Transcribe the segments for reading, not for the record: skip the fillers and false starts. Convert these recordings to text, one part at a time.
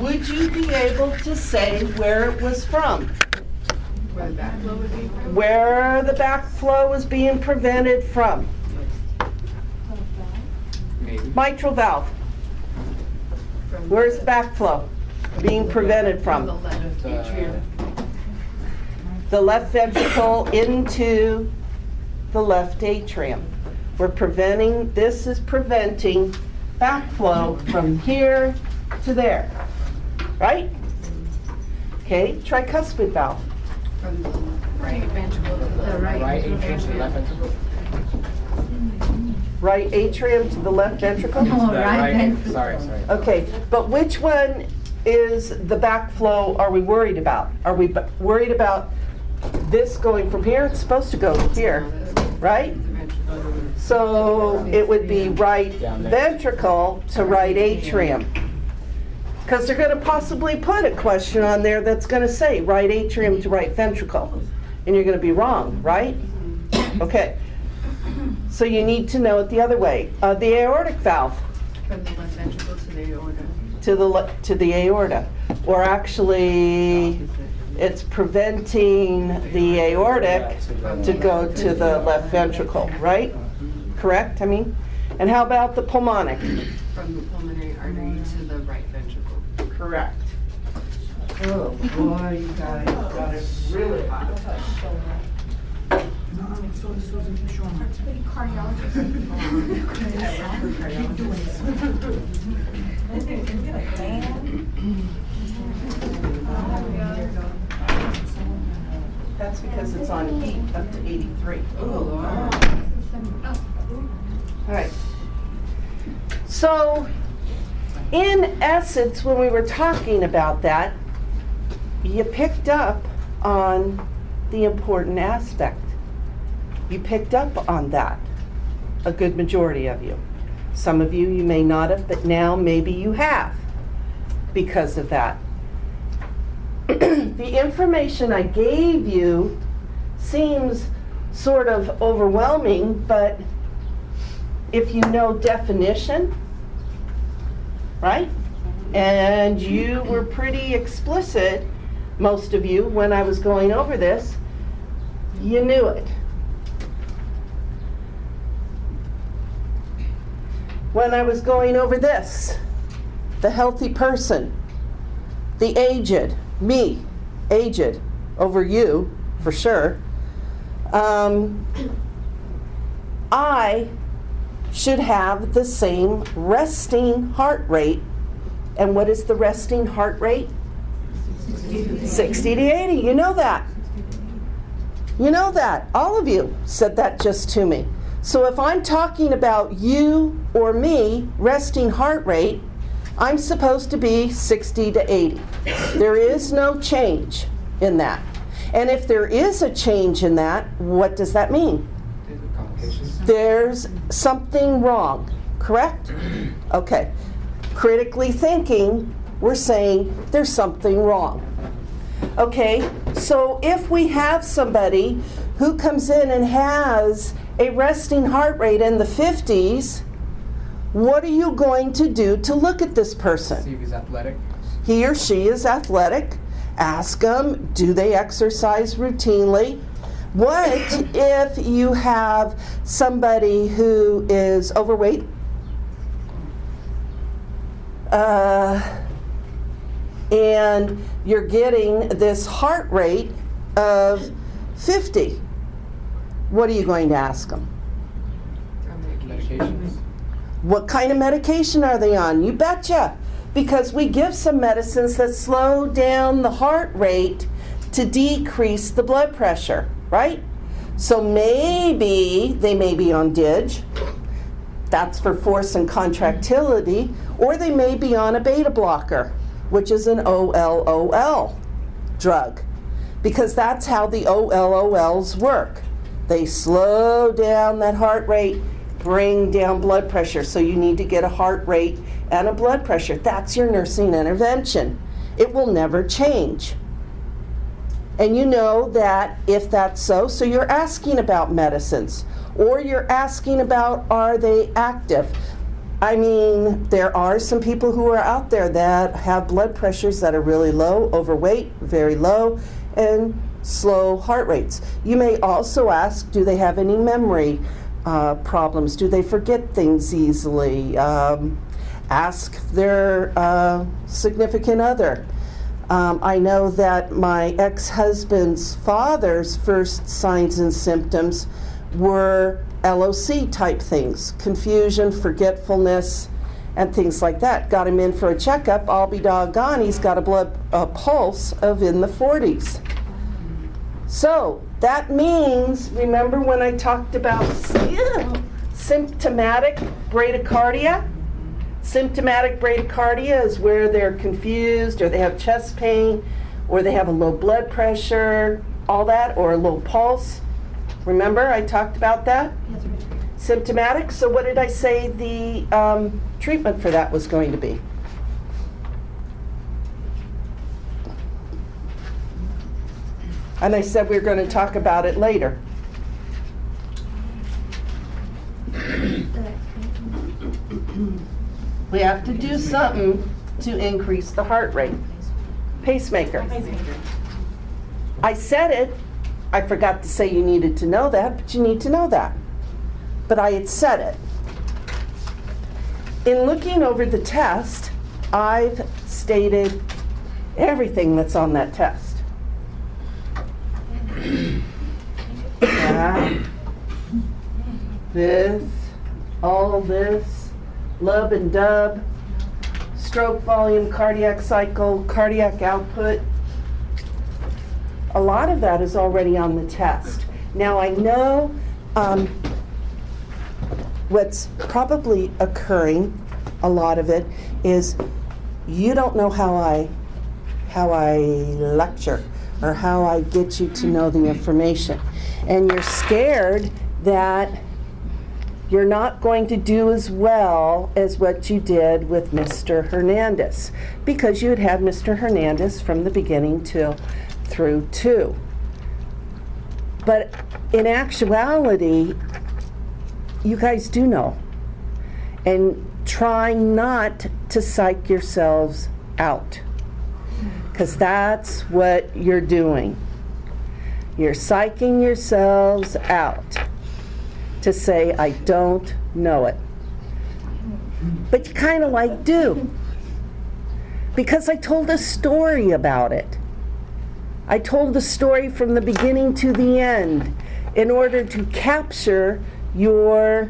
would you be able to say where it was from? Where the backflow would be from? Where the backflow was being prevented from? Maybe. Mitral valve. From Where's the backflow being prevented from the from? left atrium. The left ventricle into the left atrium. We're preventing, this is preventing backflow from here to there, right? Okay, tricuspid valve. From the right ventricle to the Right atrium to the left ventricle. Right atrium to the left ventricle? No. The right ventricle. Sorry. Okay, but which one is the backflow are we worried about? Are we worried about this going from here? It's supposed to go here, right? So it would be right Down there. ventricle to right atrium. Because they're going to possibly put a question on there that's going to say right atrium to right ventricle. And you're going to be wrong, right? Okay. So you need to know it the other way. The aortic valve From the left ventricle to the aorta. to the aorta. Or actually, it's preventing the aortic to go to the left ventricle, right? Correct, I mean? And how about the pulmonic? From the pulmonary artery to the right ventricle. Correct. Oh boy, you guys got it really hot. That's because it's on heat up to 83. All right. So, in essence, when we were talking about that, you picked up on the important aspect. You picked up on that, a good majority of you. Some of you, you may not have, but now maybe you have because of that. The information I gave you seems sort of overwhelming, but if you know definition, right? And you were pretty explicit, most of you, when I was going over this, you knew it. When I was going over this, the healthy person, the aged, me, aged, over you, for sure, I should have the same resting heart rate. And what is the resting heart rate? 60 to 80. You know that. You know that. All of you said that just to me. So if I'm talking about you or me, resting heart rate, I'm supposed to be 60 to 80. There is no change in that. And if there is a change in that, what does that mean? Complications. There's something wrong, correct? Okay. Critically thinking, we're saying there's something wrong. Okay, so if we have somebody who comes in and has a resting heart rate in the 50s, what are you going to do to look at this person? See if he's athletic. He or she is athletic. Ask them, do they exercise routinely? What if you have somebody who is overweight? And you're getting this heart rate of 50. What are you going to ask them? Medications. What kind of medication are they on? You betcha. Because we give some medicines that slow down the heart rate to decrease the blood pressure, right? So maybe they may be on DIG. That's for force and contractility. Or they may be on a beta blocker, which is an OLOL drug. Because that's how the OLOLs work. They slow down that heart rate, bring down blood pressure. So you need to get a heart rate and a blood pressure. That's your nursing intervention. It will never change. And you know that if that's so you're asking about medicines, or you're asking about, are they active? I mean, there are some people who are out there that have blood pressures that are really low, overweight, very low, and slow heart rates. You may also ask, do they have any memory problems? Do they forget things easily? Ask their significant other. I know that my ex-husband's father's first signs and symptoms were LOC type things, confusion, forgetfulness, and things like that. Got him in for a checkup. I'll be doggone, he's got a pulse of in the 40s. So that means, remember when I talked about symptomatic bradycardia? Symptomatic bradycardia is where they're confused, or they have chest pain, or they have a low blood pressure, all that, or a low pulse. Remember I talked about that? Symptomatic. So what did I say the treatment for that was going to be? And I said we were going to talk about it later. We have to do something to increase the heart rate. Pacemaker. I said it. I forgot to say you needed to know that, but you need to know that. But I had said it. In looking over the test, I've stated everything that's on that test. This, all this, lub and dub, stroke volume, cardiac cycle, cardiac output. A lot of that is already on the test. Now I know what's probably occurring, a lot of it, is you don't know how I lecture or how I get you to know the information. And you're scared that you're not going to do as well as what you did with Mr. Hernandez, because you had had Mr. Hernandez from the beginning through 2. But in actuality, you guys do know. And try not to psych yourselves out, because that's what you're doing. You're psyching yourselves out to say, I don't know it. But you kind of like do, because I told a story about it. I told the story from the beginning to the end in order to capture your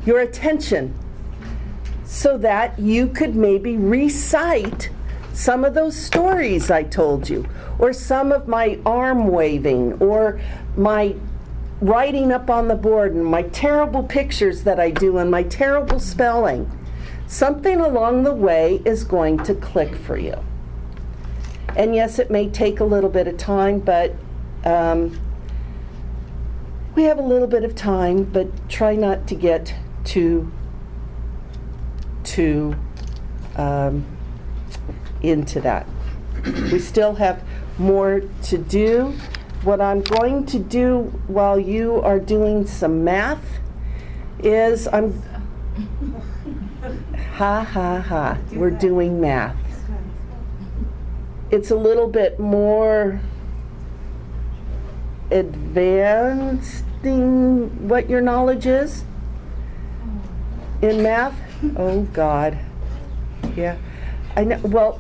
attention, so that you could maybe recite some of those stories I told you, or some of my arm waving, or my writing up on the board, and my terrible pictures that I do, and my terrible spelling. Something along the way is going to click for you. And yes, it may take a little bit of time, but we have a little bit of time, but try not to get too into that. We still have more to do. What I'm going to do while you are doing some math is we're doing math. It's a little bit more advanced in what your knowledge is in math. Oh God, yeah, I know. Well,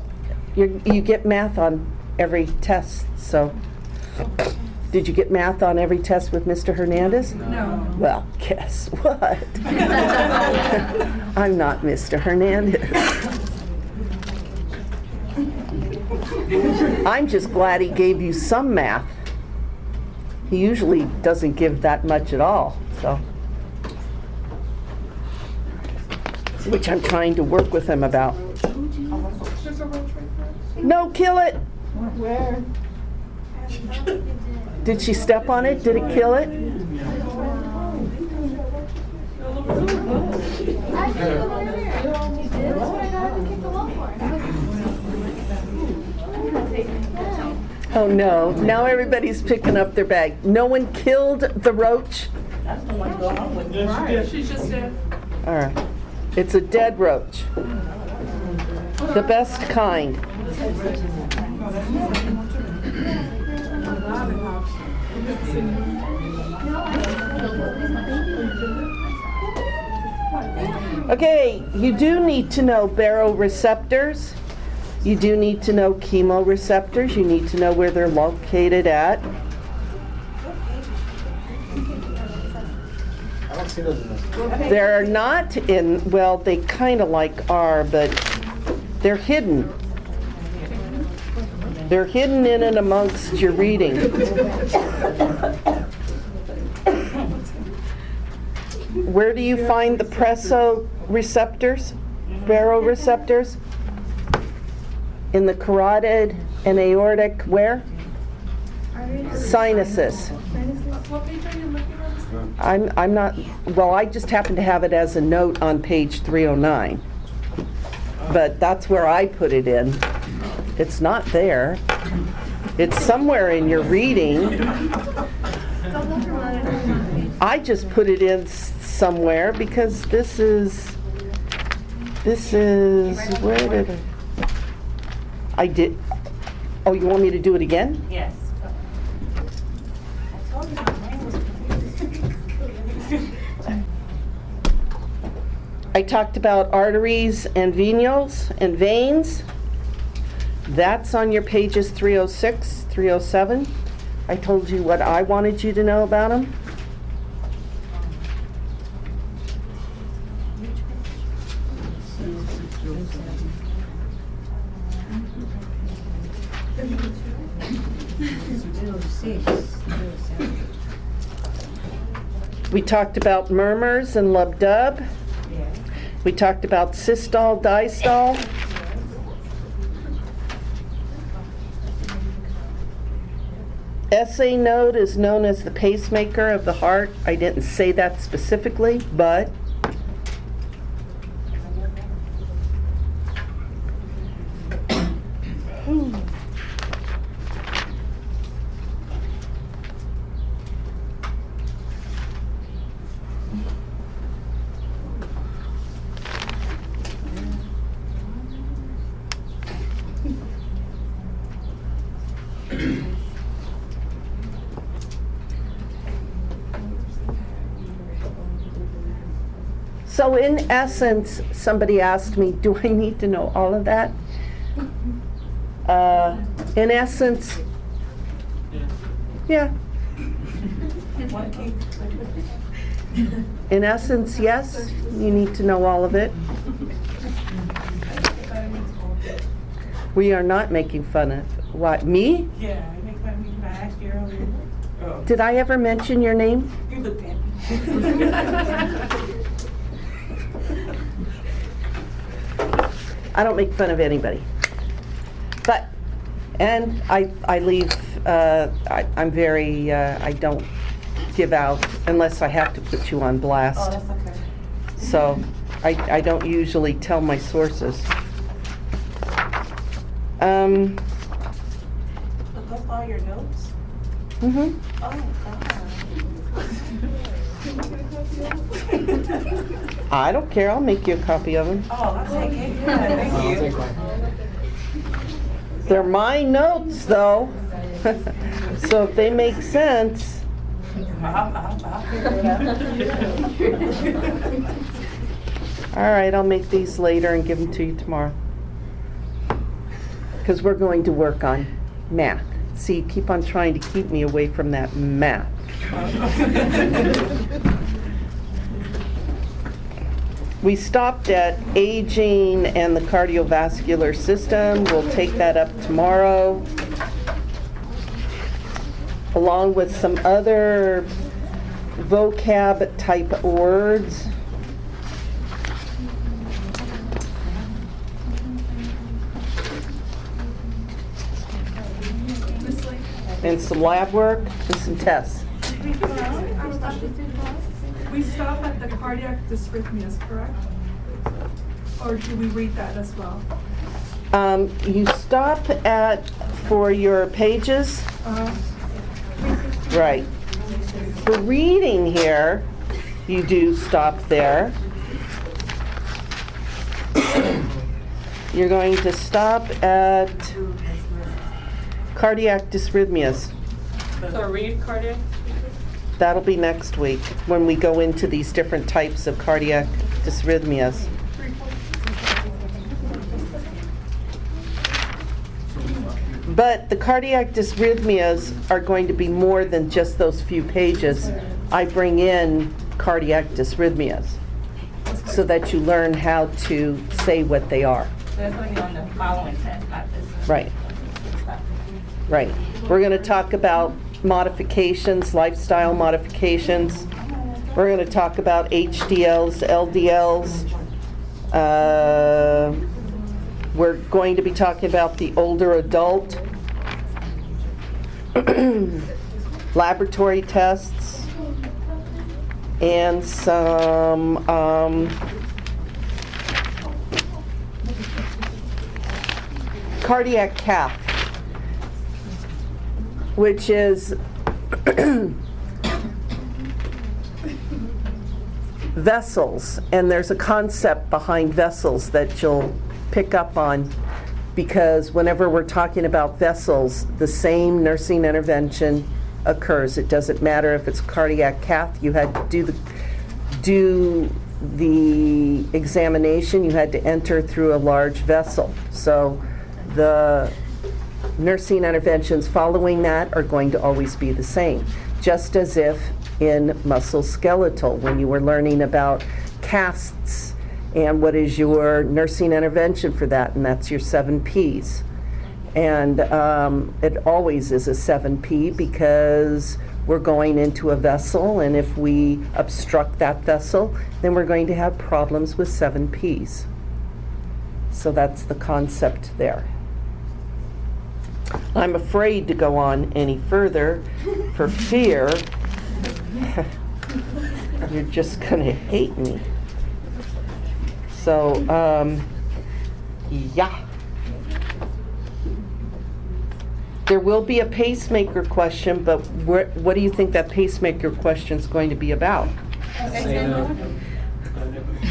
you get math on every test. So, did you get math on every test with Mr. Hernandez? No. Well, guess what? I'm not Mr. Hernandez. I'm just glad he gave you some math. He usually doesn't give that much at all, so. Which I'm trying to work with him about. No, kill it. Where? Did she step on it? Did it kill it? Oh no, now everybody's picking up their bag. No one killed the roach? That's the one going on with. Yeah, she just did. All right. It's a dead roach. The best kind. Okay, you do need to know baroreceptors. You do need to know chemoreceptors. You need to know where they're located at. I don't see those in this. They're not in, well, they kind of like are, but they're hidden. They're hidden in and amongst your reading. Where do you find the baroreceptors? Baroreceptors? In the carotid and aortic, where? Sinuses. What page are you looking at? I'm not, well, I just happen to have it as a note on page 309. But that's where I put it in. It's not there. It's somewhere in your reading. I just put it in somewhere because this is, where did I did, oh, you want me to do it again? Yes. I told you my name was confusing. I talked about arteries and venules and veins. That's on your pages 306, 307. I told you what I wanted you to know about them. We talked about murmurs and lub-dub. We talked about systole, diastole. SA node is known as the pacemaker of the heart. I didn't say that specifically, but so in essence, somebody asked me, do I need to know all of that? In essence, yeah. In essence, yes, you need to know all of it. We are not making fun of, what, me? Yeah, I make fun of me when I asked you earlier. Oh, Did I ever mention your name? you looked at me. I don't make fun of anybody. But, and I leave, I'm very, I don't give out unless I have to put you on Oh, blast. that's okay. So I don't usually tell my sources. Look up all your notes. Mhm. Oh, I don't care, I'll make you a copy of them. oh, I'll take it. Yeah, thank I'll you. take one. They're my notes, though. So if they make sense. I'll figure it out. All right, I'll make these later and give them to you tomorrow. Because we're going to work on math. See, you keep on trying to keep me away from that math. We stopped at aging and the cardiovascular system. We'll take that up tomorrow, along with some other vocab type words. And some lab work and some tests. We stop at the cardiac dysrhythmias, correct? Or do we read that as well? You stop at, for your pages, right. For reading here, you do stop there. You're going to stop at cardiac dysrhythmias. So read cardiac. That'll be next week when we go into these different types of cardiac dysrhythmias. But the cardiac dysrhythmias are going to be more than just those few pages. I bring in cardiac dysrhythmias so that you learn how to say what they are. That's going to be on the following test, not this. Right. Right. We're going to talk about modifications, lifestyle modifications. We're going to talk about HDLs, LDLs. We're going to be talking about the older adult, laboratory tests, and some cardiac cath, which is vessels, and there's a concept behind vessels that you'll pick up on, because whenever we're talking about vessels, the same nursing intervention occurs. It doesn't matter if it's cardiac cath, you had to do the examination, you had to enter through a large vessel. So the nursing interventions following that are going to always be the same, just as if in musculoskeletal, when you were learning about casts and what is your nursing intervention for that, and that's your 7 Ps. And it always is a 7P because we're going into a vessel, and if we obstruct that vessel, then we're going to have problems with 7 Ps. So that's the concept there. I'm afraid to go on any further for fear you're just going to hate me. So, yeah. There will be a pacemaker question, but what do you think that pacemaker question is going to be about?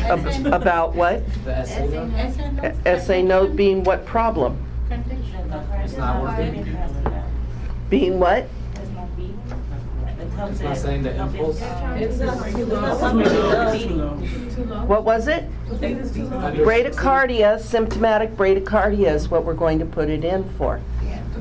About what? The essay note? Essay note being what problem? It's not working. Being what? It's not saying the impulse. What was it? Bradycardia, symptomatic bradycardia is what we're going to put it in for.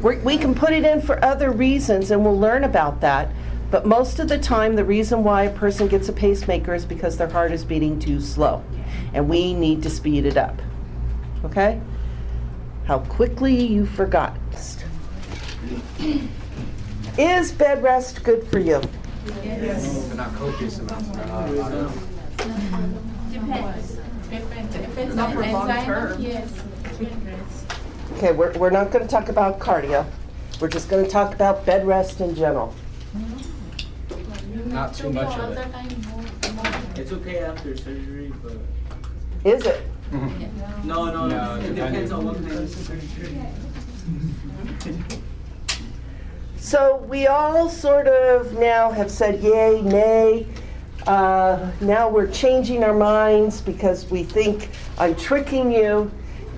We can put it in for other reasons, and we'll learn about that. But most of the time, the reason why a person gets a pacemaker is because their heart is beating too slow. And we need to speed it up. Okay? How quickly you forgot. Is bed rest good for you? But not copious amounts. Depends. If it's Not for long term. yes. Okay, we're not going to talk about cardio. We're just going to talk about bed rest in general. Not too much of it. It's okay after surgery, but Is it? no. It depends on what kind of surgery. So we all sort of now have said yay, nay. Now we're changing our minds because we think I'm tricking you.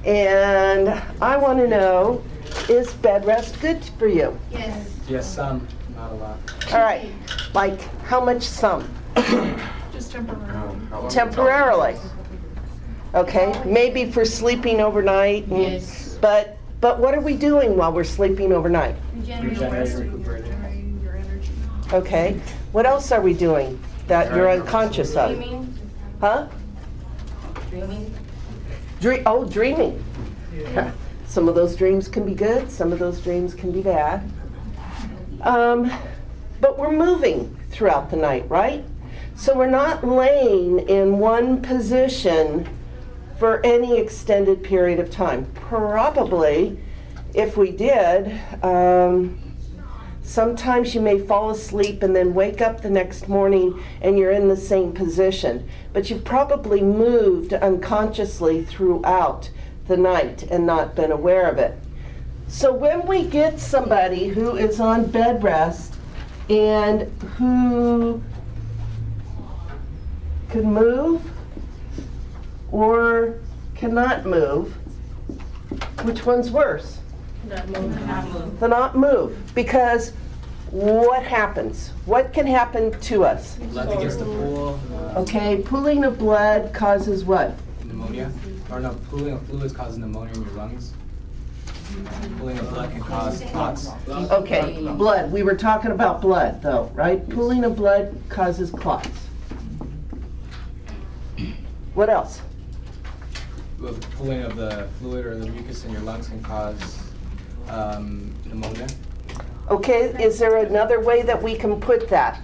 And I want to know, is bed rest good for you? Yes. Yes, some, not a lot. All right, like how much some? Just temporarily. Temporarily. Okay, maybe for sleeping overnight. Yes. But what are we doing while we're sleeping overnight? Regenerate, recuperate. Your energy. Okay, what else are we doing that you're unconscious of? Dreaming. Huh? Dreaming. Dreaming. Some of those dreams can be good, some of those dreams can be bad. But we're moving throughout the night, right? So we're not laying in one position for any extended period of time. Probably, if we did, sometimes you may fall asleep and then wake up the next morning and you're in the same position. But you've probably moved unconsciously throughout the night and not been aware of it. So when we get somebody who is on bed rest and who can move or cannot move, which one's worse? The not move. Because what happens? What can happen to us? Blood against the pool, Okay, pooling of blood causes what? pneumonia. Or no, pooling of fluids causes pneumonia in your lungs. Pooling of blood can cause clots. Okay, blood. We were talking about blood though, right? Pooling of blood causes clots. What else? Well, pooling of the fluid or the mucus in your lungs can cause pneumonia. Okay, is there another way that we can put that?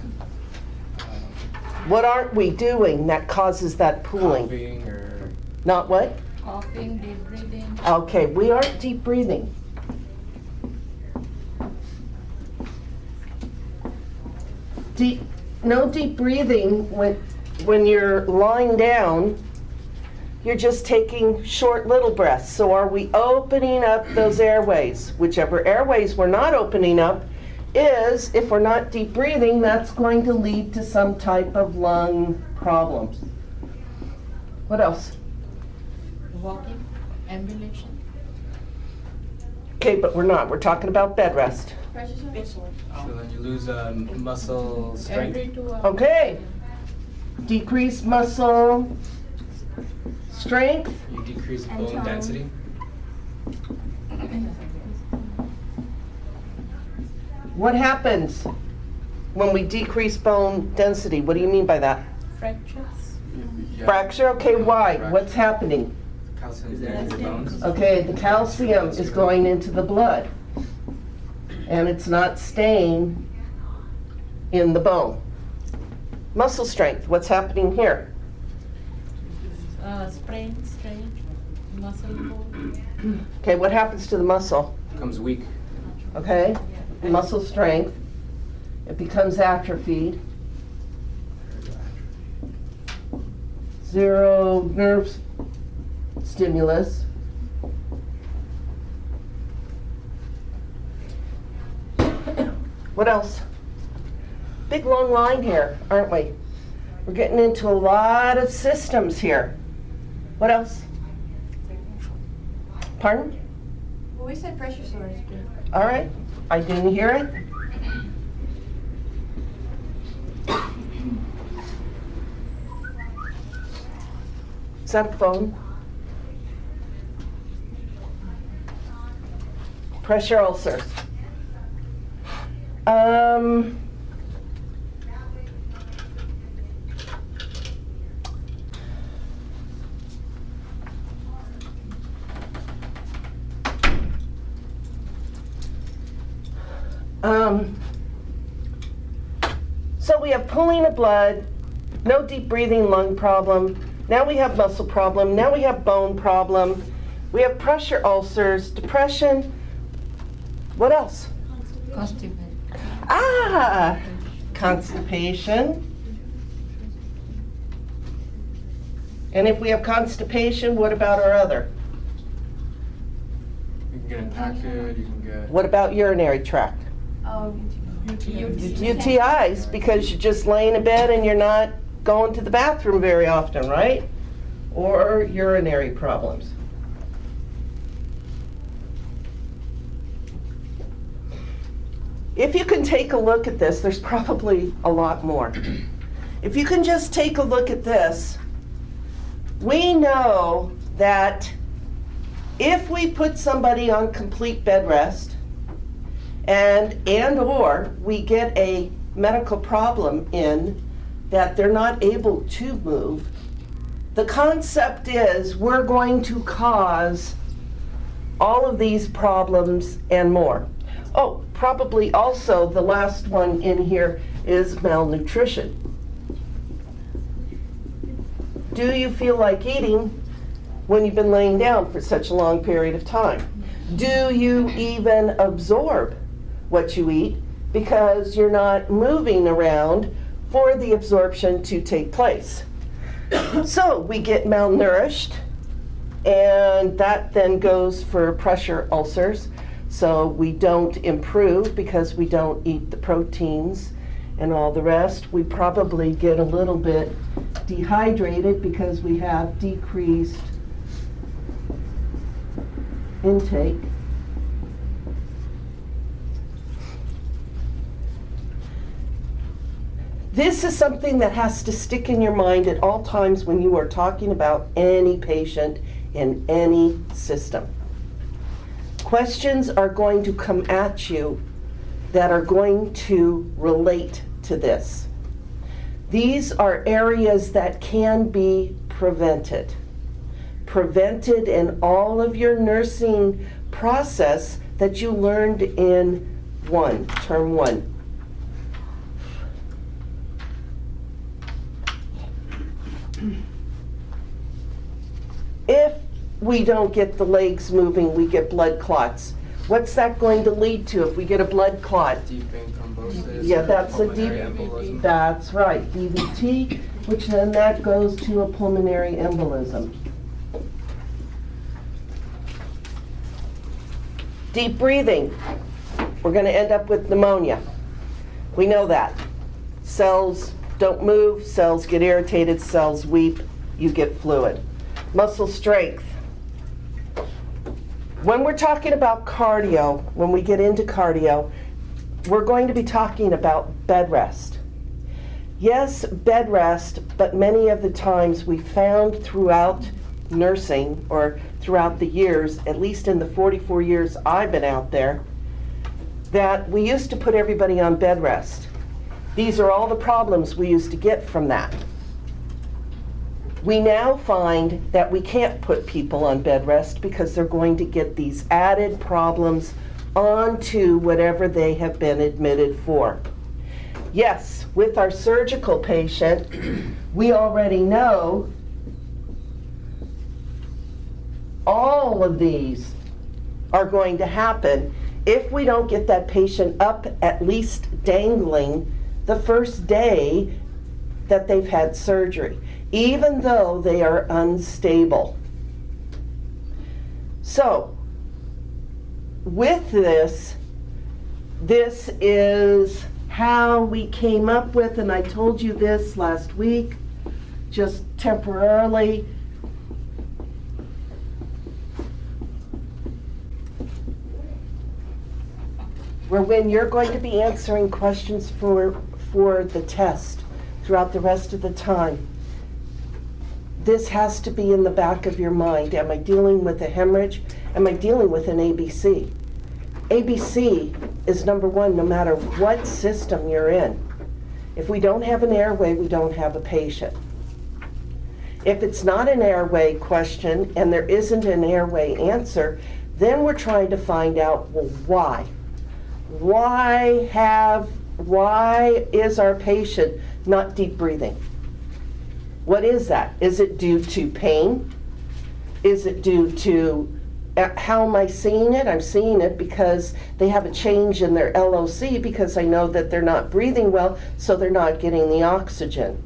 What aren't we doing that causes that pooling? Coughing or Not what? Coughing, deep breathing. Okay, we aren't deep breathing. No deep breathing when you're lying down. You're just taking short little breaths. So are we opening up those airways? Whichever airways we're not opening up is, if we're not deep breathing, that's going to lead to some type of lung problems. What else? Walking, ambulation. Okay, but we're not. We're talking about bed rest. so then you lose muscle strength. Every 2 hours. Okay. Decrease muscle strength. You decrease bone density. What happens when we decrease bone density? What do you mean by that? Fractures. Yeah. Fracture? Okay, why? What's happening? Calcium is in your bones. Okay, the calcium is going into the blood. And it's not staying in the bone. Muscle strength, what's happening here? Sprain, strain, muscle pull. Okay, what happens to the muscle? Becomes weak. Okay, muscle strength. It becomes atrophied. Zero nerve stimulus. What else? Big long line here, aren't we? We're getting into a lot of systems here. What else? Pardon? Well, we said pressure sores. All right, I didn't hear it. Is that a phone? Pressure ulcers. So we have pooling of blood, no deep breathing lung problem. Now we have muscle problem. Now we have bone problem. We have pressure ulcers, depression. What else? Constipated. Ah, constipation. And if we have constipation, what about our other? You can get impacted, you can get What about urinary tract? UTIs, because you're just laying in bed and you're not going to the bathroom very often, right? Or urinary problems. If you can take a look at this, there's probably a lot more. If you can just take a look at this, we know that if we put somebody on complete bed rest and or we get a medical problem in that they're not able to move, the concept is we're going to cause all of these problems and more. Oh, probably also the last one in here is malnutrition. Do you feel like eating when you've been laying down for such a long period of time? Do you even absorb what you eat because you're not moving around for the absorption to take place? So we get malnourished, and that then goes for pressure ulcers. So we don't improve because we don't eat the proteins and all the rest. We probably get a little bit dehydrated because we have decreased intake. This is something that has to stick in your mind at all times when you are talking about any patient in any system. Questions are going to come at you that are going to relate to this. These are areas that can be prevented. Prevented in all of your nursing process that you learned in term one. If we don't get the legs moving, we get blood clots. What's that going to lead to if we get a blood clot? Deep vein thrombosis. Yeah, that's a pulmonary deep, embolism. that's right, DVT, which then that goes to a pulmonary embolism. Deep breathing, we're gonna end up with pneumonia. We know that. Cells don't move, cells get irritated, cells weep, you get fluid. Muscle strength. When we're talking about cardio, when we get into cardio, we're going to be talking about bed rest. Yes, bed rest, but many of the times we found throughout nursing or throughout the years, at least in the 44 years I've been out there, that we used to put everybody on bed rest. These are all the problems we used to get from that. We now find that we can't put people on bed rest because they're going to get these added problems onto whatever they have been admitted for. Yes, with our surgical patient, we already know all of these are going to happen if we don't get that patient up, at least dangling, the first day that they've had surgery, even though they are unstable. So, with this is how we came up with, and I told you this last week, just temporarily. Where when you're going to be answering questions for the test throughout the rest of the time, this has to be in the back of your mind. Am I dealing with a hemorrhage? Am I dealing with an ABC? ABC is number one no matter what system you're in. If we don't have an airway, we don't have a patient. If it's not an airway question and there isn't an airway answer, then we're trying to find out, well, why? Why is our patient not deep breathing? What is that? Is it due to pain? Is it due to, how am I seeing it? I'm seeing it because they have a change in their LOC because I know that they're not breathing well, so they're not getting the oxygen.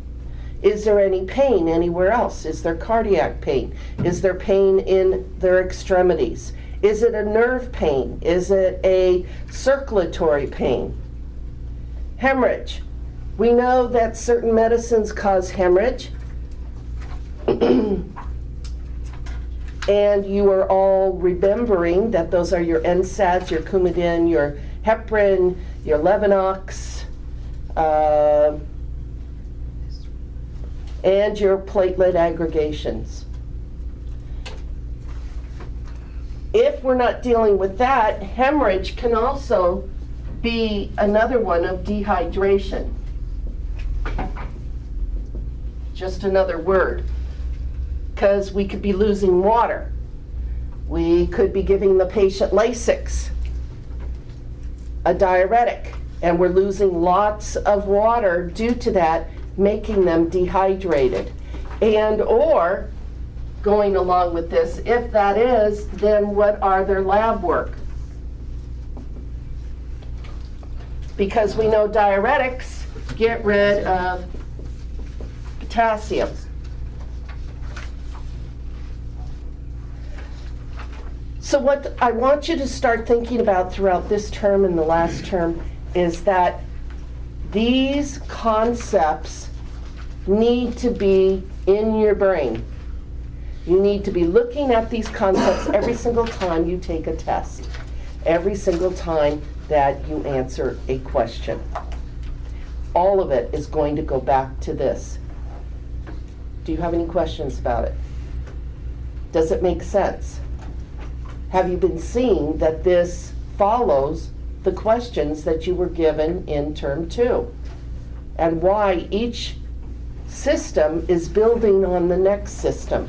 Is there any pain anywhere else? Is there cardiac pain? Is there pain in their extremities? Is it a nerve pain? Is it a circulatory pain? Hemorrhage. We know that certain medicines cause hemorrhage. And you are all remembering that those are your NSAIDs, your Coumadin, your heparin, your Levinox, and your platelet aggregations. If we're not dealing with that, hemorrhage can also be another one of dehydration. Just another word. Because we could be losing water. We could be giving the patient Lasix, a diuretic, and we're losing lots of water due to that, making them dehydrated. And or, going along with this, if that is, then what are their lab work? Because we know diuretics get rid of potassium. So what I want you to start thinking about throughout this term and the last term is that These concepts need to be in your brain. You need to be looking at these concepts every single time you take a test, every single time that you answer a question. All of it is going to go back to this. Do you have any questions about it? Does it make sense? Have you been seeing that this follows the questions that you were given in term 2? And why each system is building on the next system?